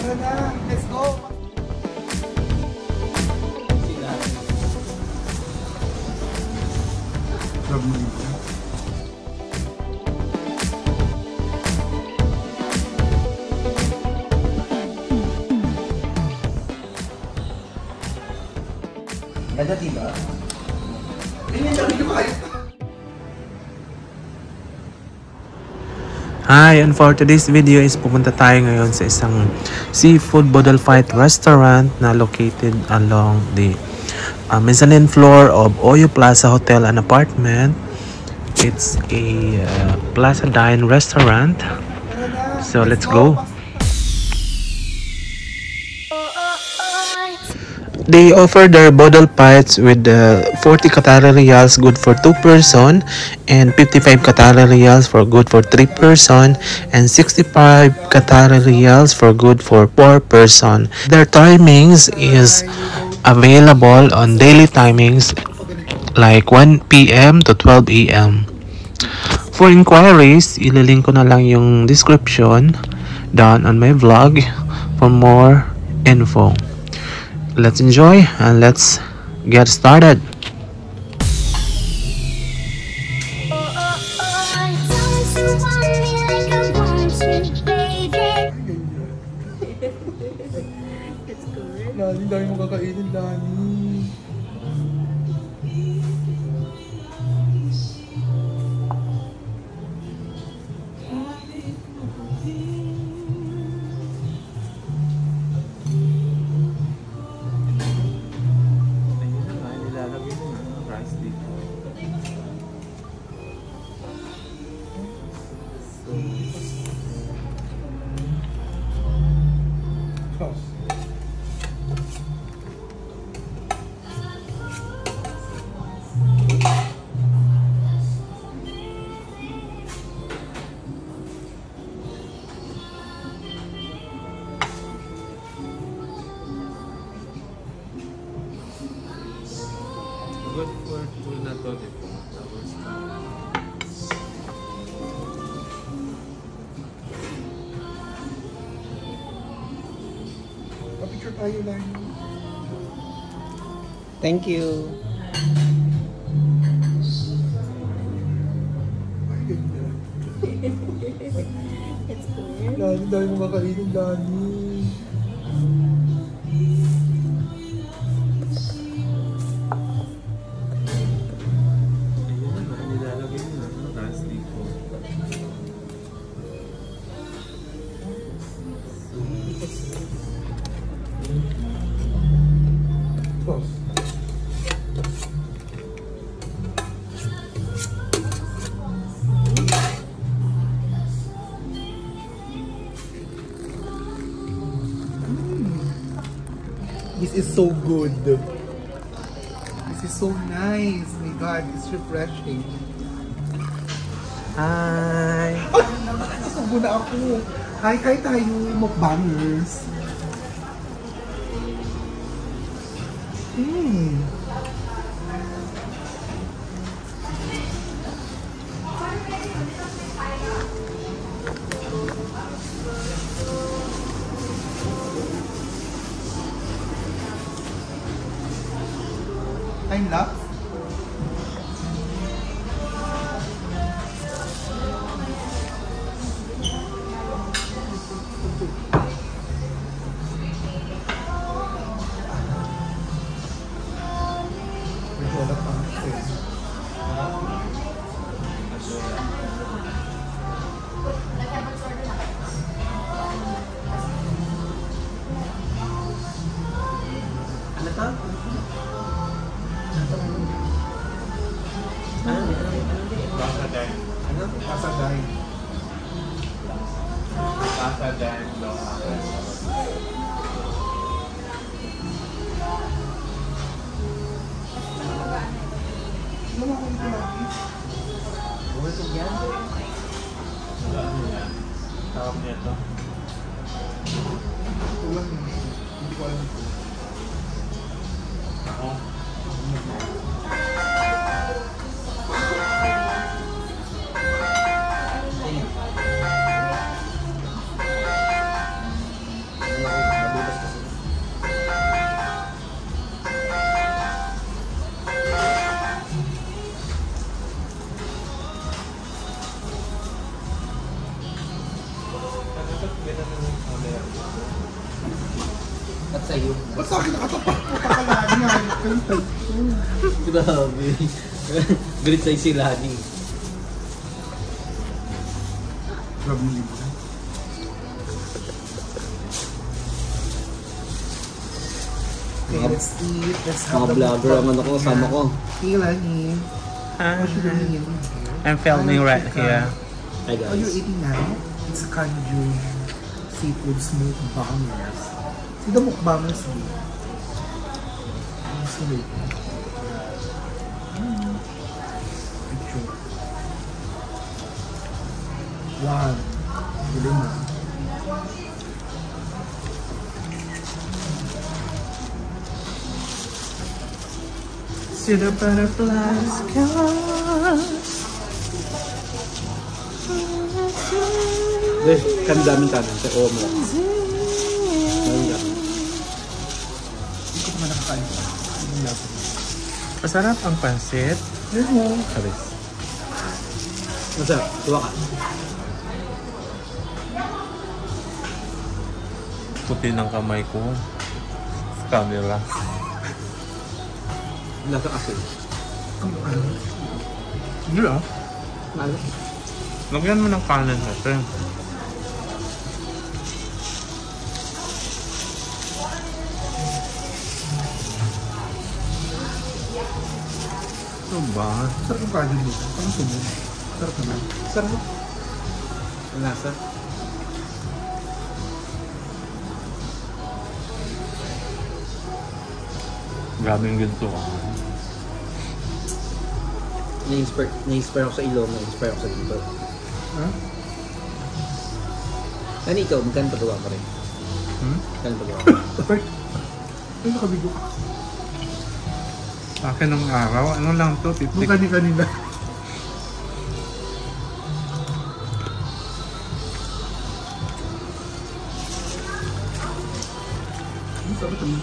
Tara na, let's go! Grab mo dito. Ganda diba? Hi, and for today's video is pupunta tayo ngayon sa isang seafood boodle fight restaurant na located along the mezzanine floor of Oyo Plaza Hotel and Apartment. It's a Plaza Dine restaurant. So let's go. They offer their boodle fights with 40 Qatari riyals good for 2 person, and 55 Qatari riyals for good for 3 person, and 65 Qatari riyals for good for 4 person. Their timings is available on daily timings like 1 p.m. to 12 a.m. For inquiries, ililink ko na lang yung description down on my vlog for more info. Let's enjoy and let's get started. Dani, dami mo kakainin, Dani. Good for food na to, diba? Pa-picture tayo lang. Thank you. Ay, ganda. It's good. Dani, dami mo kakainin, Dani. This is so good. This is so nice. My God, it's refreshing. Hi! Nasubo na ako. Hi, kain tayo, mukbangers. Time lapse. Wala pang stress. Ano to? Ano? Pasaday. Pasaday, Ano mo kung ito lagi? Busog yan. Ano yan? Tawag niya ito. Tulang yun. Hindi ko alam ito. Ako. Thank you. At sa'yo. Ba't sa akin nakatapak? Patakalagi nga. Grabe. Galit sa'yo si Lani. Grabe yung libre. Okay, let's eat. Let's have Mga vlogger naman ako, kasama ko. Hey, Lani. What you doing here? I'm filming right here. Hi Oh, you're guys. eating now? It's Kanju seafood smoked bangers. See the mukbangers here. Sorry. Picture. One. Lima. See the butterflies come. Guys, kami daming kanin sa kuha mo. Daming kanin. Hindi ko pa nga nakakain. Ang lasa. Masarap ang pansit. Karis. Masarap, tuwa ka. Puti ng kamay ko. Sa camera. Lasa kasi. Ang ano? Hindi ah. Malas. Lagyan mo ng kanin kasi. Ito ba? Sarap yung kanin dito. Parang sumo. Sarap naman. Sarap. Ang lasa. Grabe yung ganito ah. Na-inspire ako sa ilong, na-inspire ako sa dito. Ha? Ano ikaw, magkano pagawa ka rin? Magkano pagawa ka? Perfect. Ay, nakabigo ka. Sa akin ng araw, ano lang to? Nung kanina. Ang sarap naman.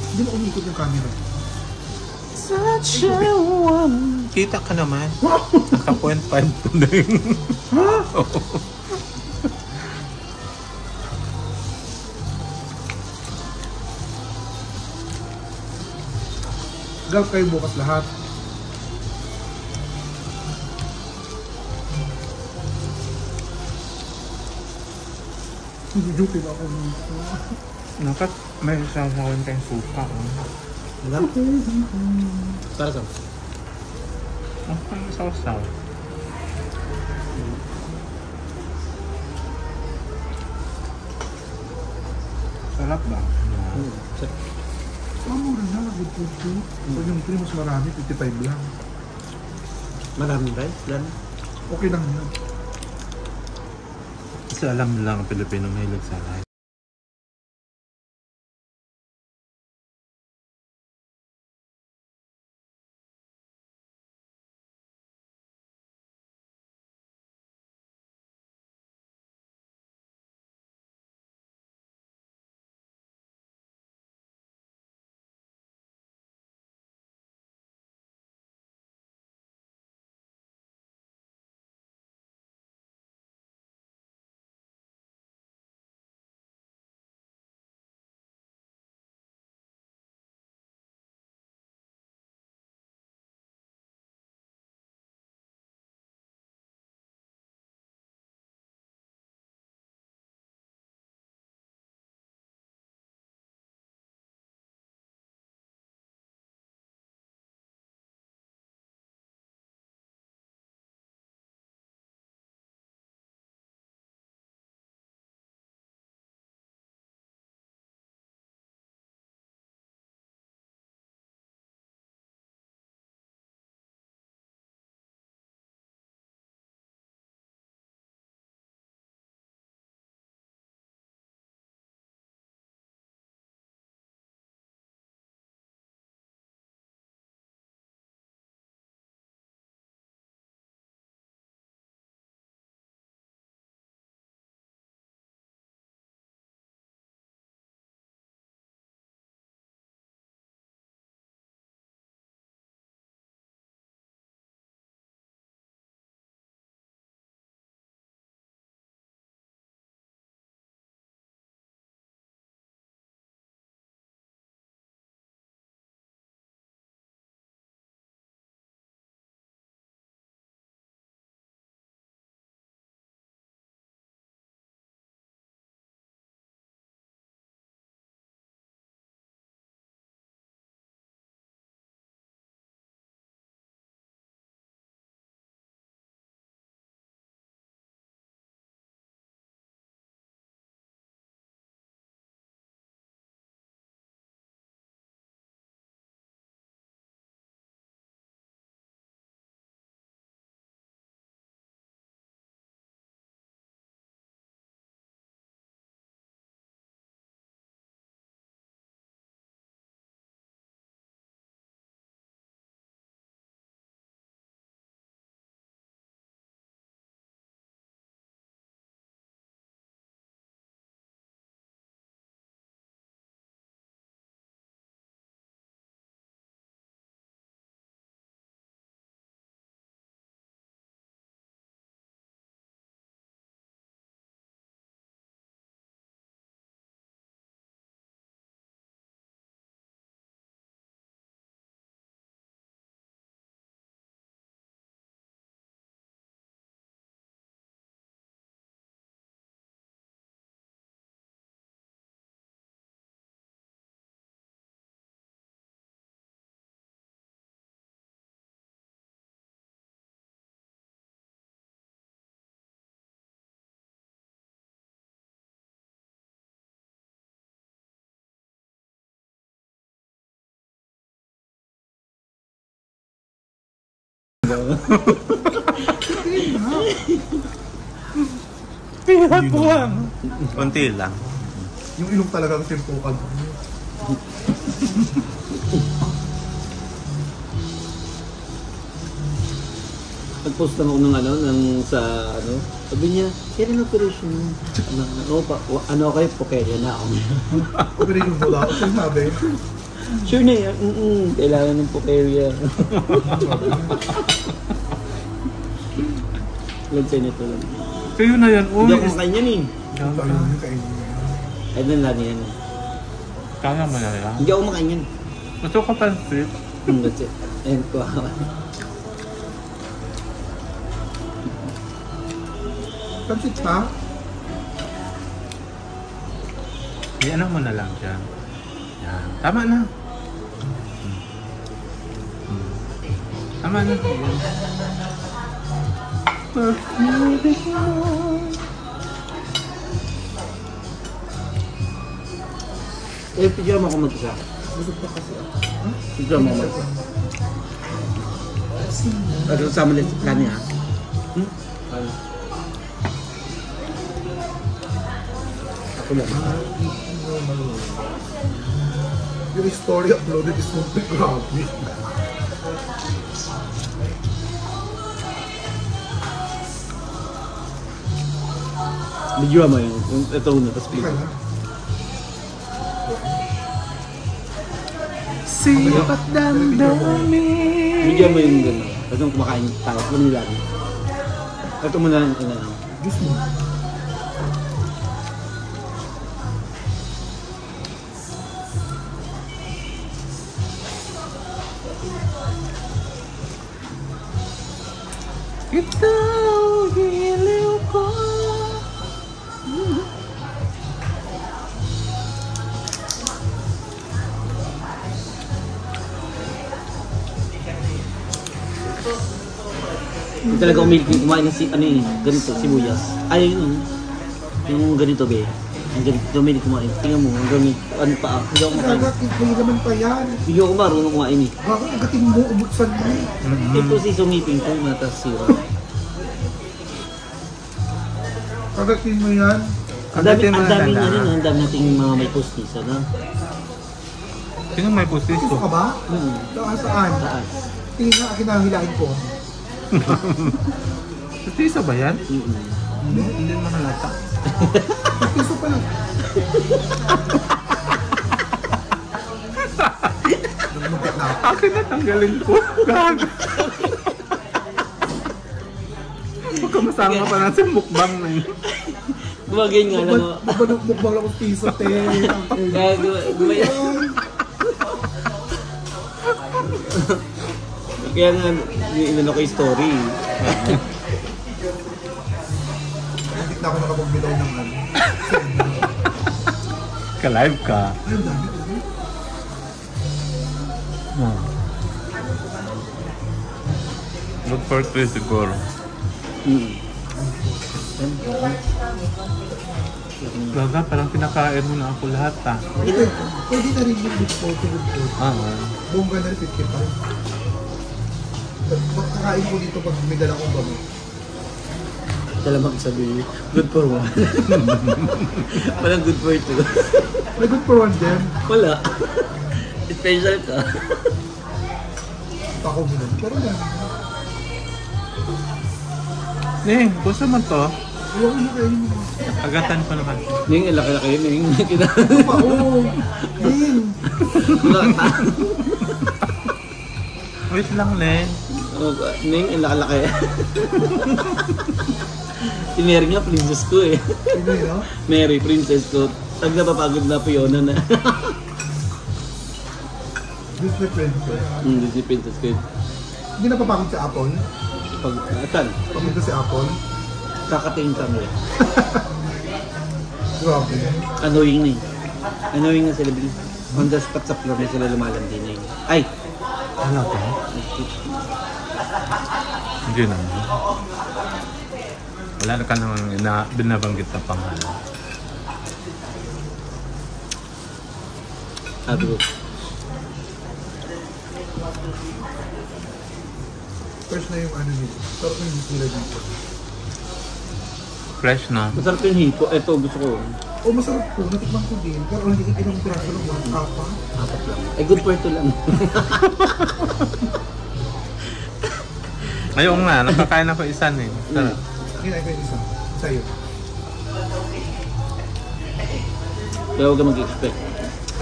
Hindi mo umikot yung camera. Such a woman. Kita ka naman. Naka 0.5 po na yun. Galp kayo bukas lahat. Hindi duty ako dito. Nakat may sasawin tayong suka. Oh. Alam? Para saan? Ang pang sausaw. Sarap ba? Sarap. Mura na, good food too. Pag yung cream mas marami, 55 lang. Maraming rice, Lan. Okay lang yan. Kasi alam lang ang Pilipino mahilig sa rice. Hirap buwang. Kunti lang. Yung ilong talagang simpukan. Nag-post lang ako ng sa sabi niya, kailan operation mo? Ano kayo, Pokeria na ako. Pero yung wala ako sinabi. Sure na yan, kailangan ng Pokeria. Lang nito lang. Kayo na yan, uy. Hindi ako makain yan eh. Ito yung kainin. Ay, doon lang yan. Kaya mo na lang. Hindi ako makain yan. Gusto ko pansit. That's it. Ayun ko. Pansit pa? Iyan mo na lang dyan. Yan. Tama na. Tama na. Yan. Pidyo mo ako mag-isa. Busog pa kasi ako. Pidyo mo ako. At sama ulit sa kanya. Ako lang. Yung story uploaded is not the grabe. Medyo mo yun. Ito una, tapos Okay pidyo. na. Sipat damdami. Medyo mo yung gano'n. Tapos nung kumakain tayo, ano nila. Ito mo na lang. Diyos mo. Ikaw, giliw ko. Hindi talaga kumain ng ganito, sibuyas. Ay, yung ganito be. Yung ganito, umilig kumain. Tingnan mo, yung gamit, ano pa, hindi ako makain. Kagatin, may laman pa yan. Hindi ako marunong kumain eh. Bakit agatin mo, umuksan mo. Ito si sumiping ko, matas sira. Kagatin mo yan. Ang dami Kagatin mo na natin, lang. ang dami nating mga may postiso na. Sino may Gusto pustiso? ka ba? Saan? Taas. Tingin nga akin ang hilahin ko. Pustiso ba yan? Hindi. Hindi mahalata. Piso pa lang. Lumabit na ako. Akin na tanggalin ko. Gago. Huwag ka masama pa natin mukbang na yun. Gumagayin nga lang ako. Mukbang lang akong piso, te. Kaya gumayin. Kaya nga, inano ko yung story. Hindi na ako nakapagbilaw ng ano. Ka-live ka. Ay, ang dami. Good for 3 siguro. Gaga, parang pinakain mo na ako lahat ha. Pwede na rin yung big photo. Bongga na rin 55. Kakain ko dito pag may dala kong bago. Talamak sabi, good for one. Walang good for two. May good for one din. Wala. Special ka. Pako mo nun. Pero yan. Gusto mo to? Huwag mo kainin mo. Agatan ko naman. Ning, laki-laki yun. Ning, Ano pa? Oo. Din. Wait lang, Len. Ning, laki-laki. Si Mary nga, princess ko eh. Ano yun, no? Mary, princess ko. Pag napapagod na po yun na. Disney princess. Disney princess ko yun. Hindi napapagod si Apple. Pag, saan? Pagpunta si Apple. Kakatingin kami. Grabe. Annoying na eh. Annoying na sila bilis. On the spot sa floor na sila lumalandi na yun. Ay! Ano to? Hindi naman. Wala na ka namang binabanggit na pangalan. Sabi ko. Fresh na yung ano nito. Sarap na yung nila dito. Fresh na. Masarap yung hito. Ito, gusto ko. Oh, masarap po. Natikman ko din. Pero hindi ko ilang piraso lang. Apat. Apat lang. Ay, good for ito lang. Ayun nga, nakakain ako isa eh. Sarap. Kinain ko yung isa. Sa'yo. Kaya huwag ka mag-expect.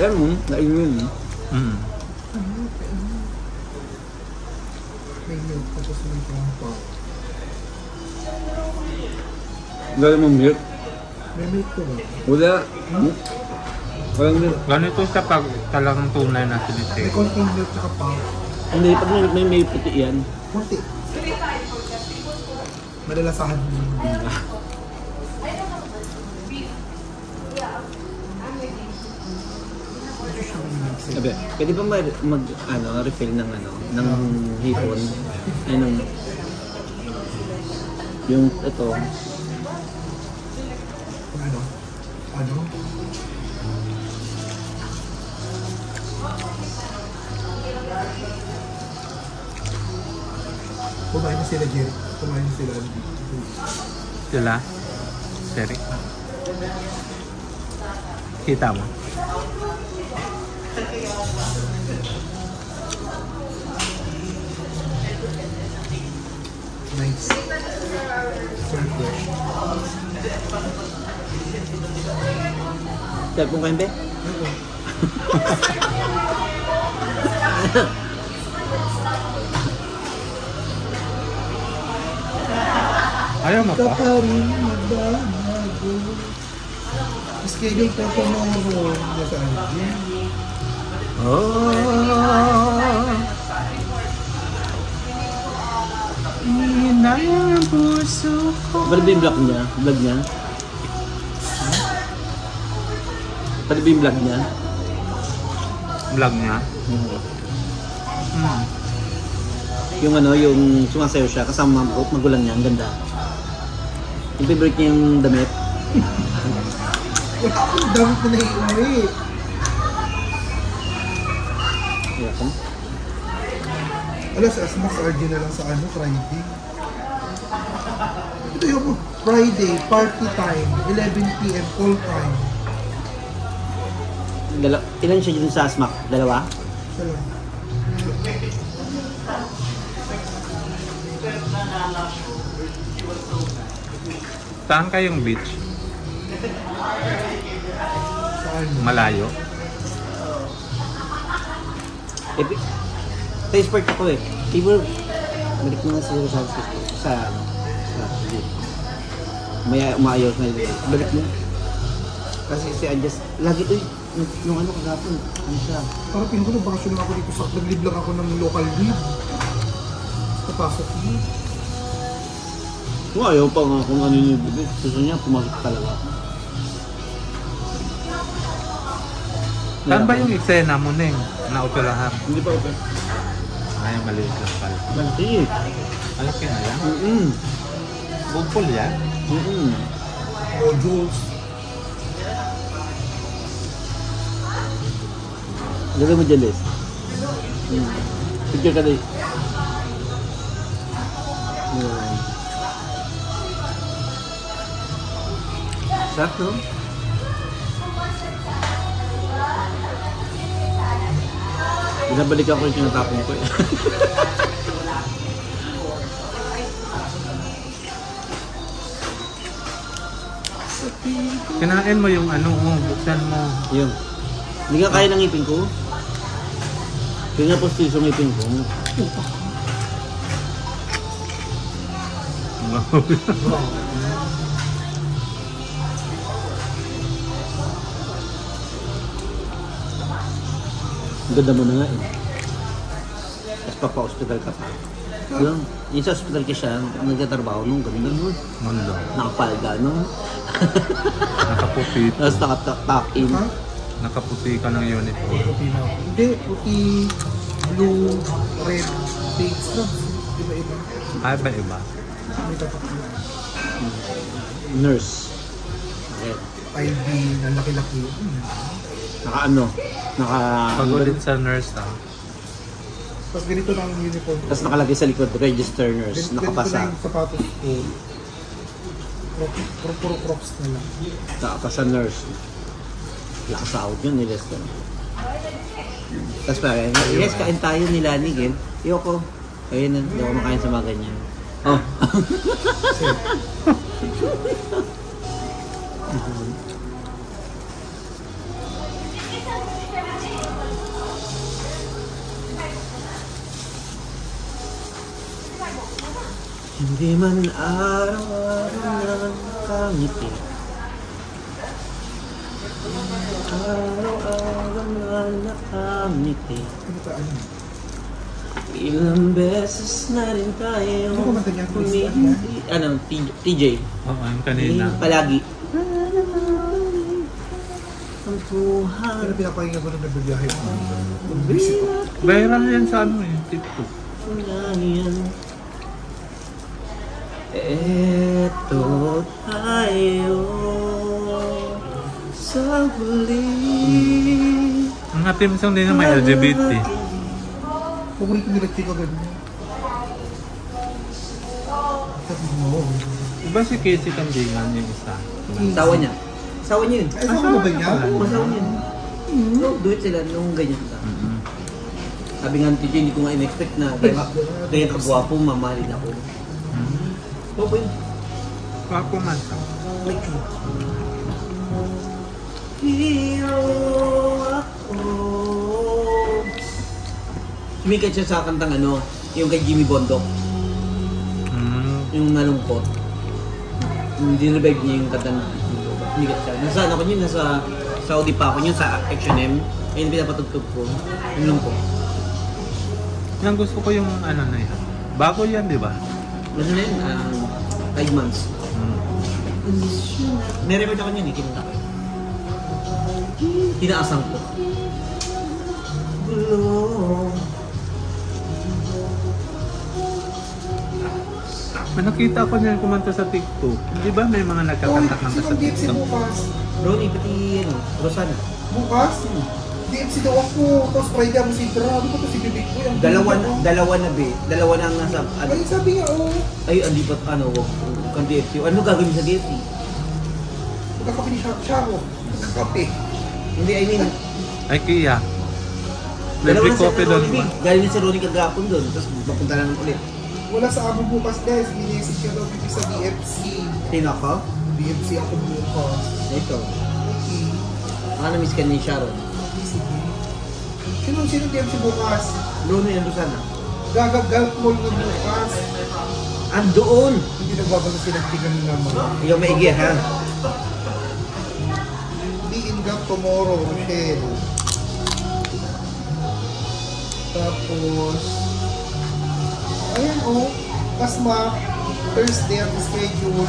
Ayan mo, nainin mo. May milk. Tapos may pangpa. Galing mo milk? May milk ko ba? Wala. Walang milk. Ganito siya pag talagang tunay na May sinisig. konting milk tsaka pang. Hindi, pag may puti yan. Kunti. Malalasahan mo. Sabi, pwede ba refill ng ng hipon? Yung ito. Ano? Ano? Kumain na sila, Jerry. Kumain na sila. Sila? Seri? Kita mo? Nice. Very fresh. Telepon kayo, be? Oo. Ayaw mo pa? Kakarin magbabago. Schedule pa ito mo nasa ano. Inayang ang puso ko. Pwede ba yung vlog niya? Vlog niya? Pwede ba yung vlog niya? Vlog niya? Yung yung sumasayaw siya kasama magulang niya, ang ganda. Yung favorite niya yung damit. Ang dami ko na iuwi. Kaya ko. Alas, mas RG na lang sa ano, Friday. Ito yung Friday, party time, 11 PM, call time. Ilan siya dito sa Smack? Dalawa? Isa lang. Saan kayong beach? Saan? Malayo? Sa sport ako eh. Fever, balik mo na siguro sa umaayos na yun. Balik mo. Kasi si Anjas, lagi yung kagapon, ano siya. Parang pinuha ko, bakasyon lang ako dito sa nag-live lang ako ng local leave. Napasok yun. Kung ayaw pa nga kung ano yung bibig, gusto niya pumasok talaga. Saan ba yung eksena mo, Neng? Na-operahan? Hindi pa okay. Ay, maliit lang pala. Malaki. Malaki na yan? Bugpol yan? Oh, Jules. Lagay mo dyan, Les. Picture ka din. Sarap, no? Binabalik ako yung tinatapon ko eh. Kinain mo yung ano, buksan mo. Yun. Hindi nga kaya ng ngipin ko. Kaya nga postiso ng ngipin ko. Ang ganda mo na nga eh. Tapos papa-hospital ka pa. Yung sa hospital ka siya, nagtatrabaho nung ganda nun. Mundo. Nakapalga nung. Nakaputi. Tapos nakatak-in. Ha? Nakaputi ka ng uniform. Puti na ako. Hindi, puti, blue, red, shades lang. Iba-iba. Ay, ba iba? May tatak na. Nurse. Okay. IV na laki-laki. Naka ano? Naka... Pag ulit sa nurse, ha? Tapos ganito na ang uniform. Tapos nakalagay sa likod, register nurse, Ganito nakapasa. na yung sapatos ko. Puro crocs na lang. Nakapasa nurse. Nakasahod yun, nilista. Tapos parang, yes, kain tayo ni Lani, Gil. Iyoko. Ayun na, hindi ako makain sa mga ganyan. Oh. Hindi man araw-araw nakangiti. Araw-araw nakangiti. Ilang beses na rin tayo humihindi. Ano, TJ? Oo, yung kanina. Palagi. Ang buhay. Pero pinapahinga ko na nagbibiyahe ko. Viral yan sa ano eh, TikTok. Eto tayo sa huli. Ang team song din na may LGBT. Paborito nila Chico ganyan. Sabi mo. Diba si Casey Kandingan yung isa? Asawa niya. Asawa niya yun. Ay, saan mo ba niya? Oo, asawa niya. No, do it sila nung ganyan ka. Sabi nga ni TJ, hindi ko nga in-expect na kaya kagwapo, mamahalin ako. Oo, yun. Papo man ka. Hero ako. Sumikat siya sa kantang ano, yung kay Jimmy Bondok. Yung nalungkot. Yung dinrevive niya yung kantang sumikat siya. Nasaan ako yun? Nasa Saudi pa ako yun sa H&M. Ayun pinapatugtog ko. Yung lungkot. Yung gusto ko yung ano na yan. Bago yan, di ba? Ano na yun? 5 months. May record ako yun eh, kinunta ko. Tinaasang ko. May nakita ko niya kumanta sa TikTok. Di ba may mga nagkakanta-kanta sa DFC TikTok? bukas. Ronnie, pati ano, Rosana. Bukas? DFC daw ako. Tapos Friday ako si Dra. Ano ba ito si Bibig ko? Dalawa na be. Dalawa na ang nasa, ano. Ay, sabi nga, oh. Ay, andi ba't ano, kang DFC. Ano gagawin sa DFC? Magkakape ni Charo. Magkakape. Hindi, I mean, Ay, Kia. dalawa Libre na coffee si doon Ronnie. ba? Galing na si Ronnie kagapon doon. Tapos mapunta lang ulit. Wala sa amo bukas, guys. Minesig siya daw dito sa DFC. Sino ako? DFC ako bukas. Ito. Okay. Baka na-miss ka ni Sharon. Sige. Sino DFC bukas? Ronnie and Rosana. Gagagal mall na bukas. Andoon! Hindi nagbabasa sila tigan naman. Ikaw maigi ha? Be in Gap tomorrow, Rochelle. Tapos, ayan oh, Kasma, Thursday ang schedule.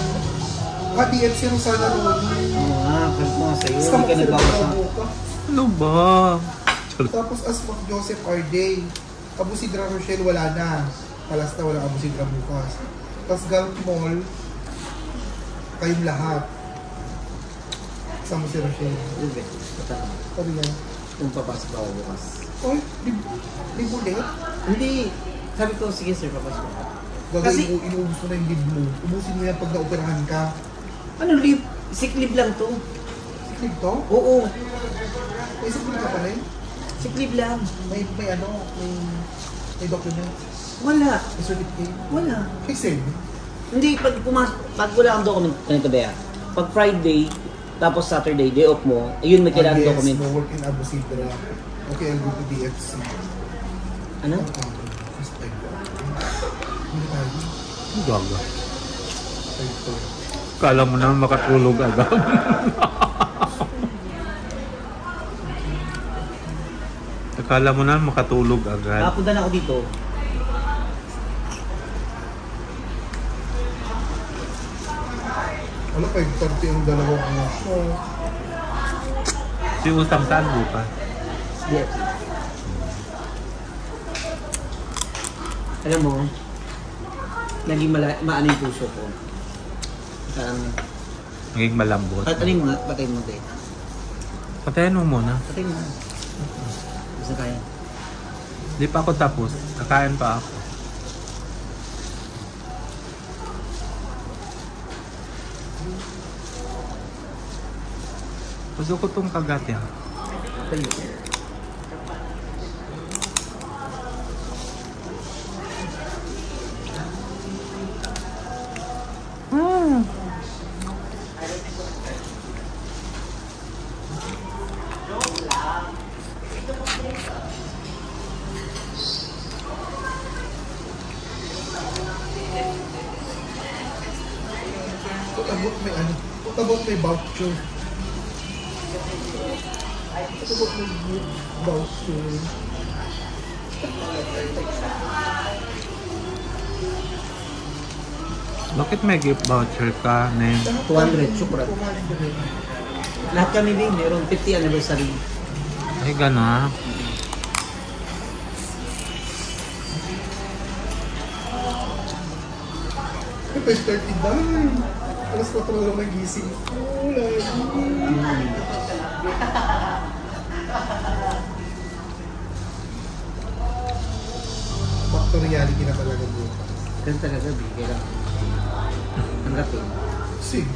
DFC Rosana Ronnie. Oo nga, kasi mga sa'yo. Basta Hindi ka nagbabasa. bukas. Ano ba? Tapos Asmak Joseph Arday. Abu Sidra Rochelle wala na. Palas na walang Abu Sidra bukas. Tapos Gulf Mall, kayong lahat. Kasama si Rochelle. Ube, Sabi niya, kung papasok ako bukas. oy, di bulit. Hindi. Sabi ko, sige sir, papasok ako. Gagawin mo, inuubos mo na yung leave mo. Ubusin mo yan pag naoperahan ka. Ano leave? Sick leave lang to. Leave to? Oo, May isang ka pa rin? sick leave lang. May document? Wala. May certificate? Wala. May send? Hindi, pag wala kang document, ganito ba yan? Pag Friday, tapos Saturday, day off mo, ayun may kailangan yes, document. no work in Abu Sidra. Okay, I'll go to DFC. Ano? Hindi tayo. Gaga. Ito. Kala mo naman makatulog agad. Akala mo naman makatulog agad. Nakapunta na ako dito. Wala pa, 30 ang dalawang ano. Si Usam saan bukas? Yes. Alam mo, naging maano yung puso ko. Parang, Naging malambot. patayin mo nga, patayin mo tayo. Patayin mo muna. Patayin mo nga. Basta kaya. Di pa ako tapos. Kakain pa ako. Gusto ko tong kagat yan. What about may voucher? What about may voucher? Bakit may gift voucher ka, Neng? 200, super. Lahat kami din, meron 50 anniversary. Ay, gano'n. Ito is 30 dahil. Alas 4 na lang nagising. Back to reality na talaga bukas. Ganun talaga, bigay lang. Tanggapin. Sige.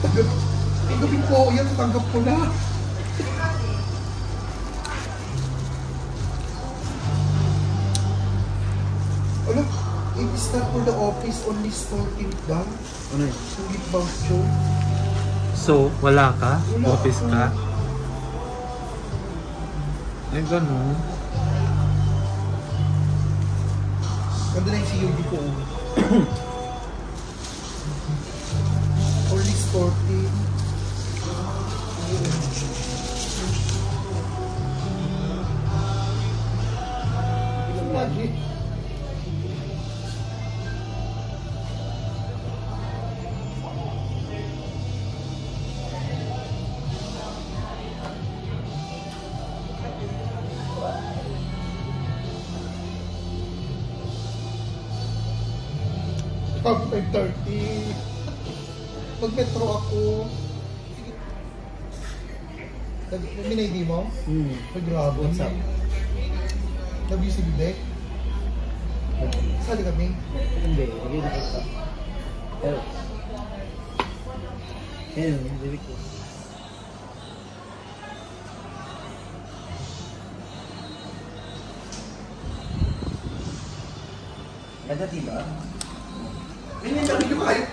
Tanggapin ko yan, tanggap ko na. Ano? It's not for the office, only starting ba? Ano yun? Yung gift voucher. So, wala ka? Wala Office ako. ka? Ay, gano'n. Ganda na yung CUD ko. Only starting. Magic. Pag 5:30. Mag-metro ako. Minaydi mo? Mag-grabe. What's up? Nag-view si Bibek? Sali kami. Hindi, hindi na ito. Pero, ayun, bibig ko. Ganda diba? Ganyan dapat yung kahit.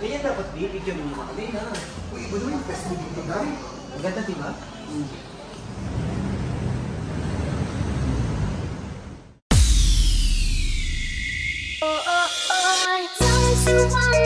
Ganyan dapat bibigyan mo naman kami na. Uy, iba naman yung best mo dito na. Ang ganda diba? Don't you want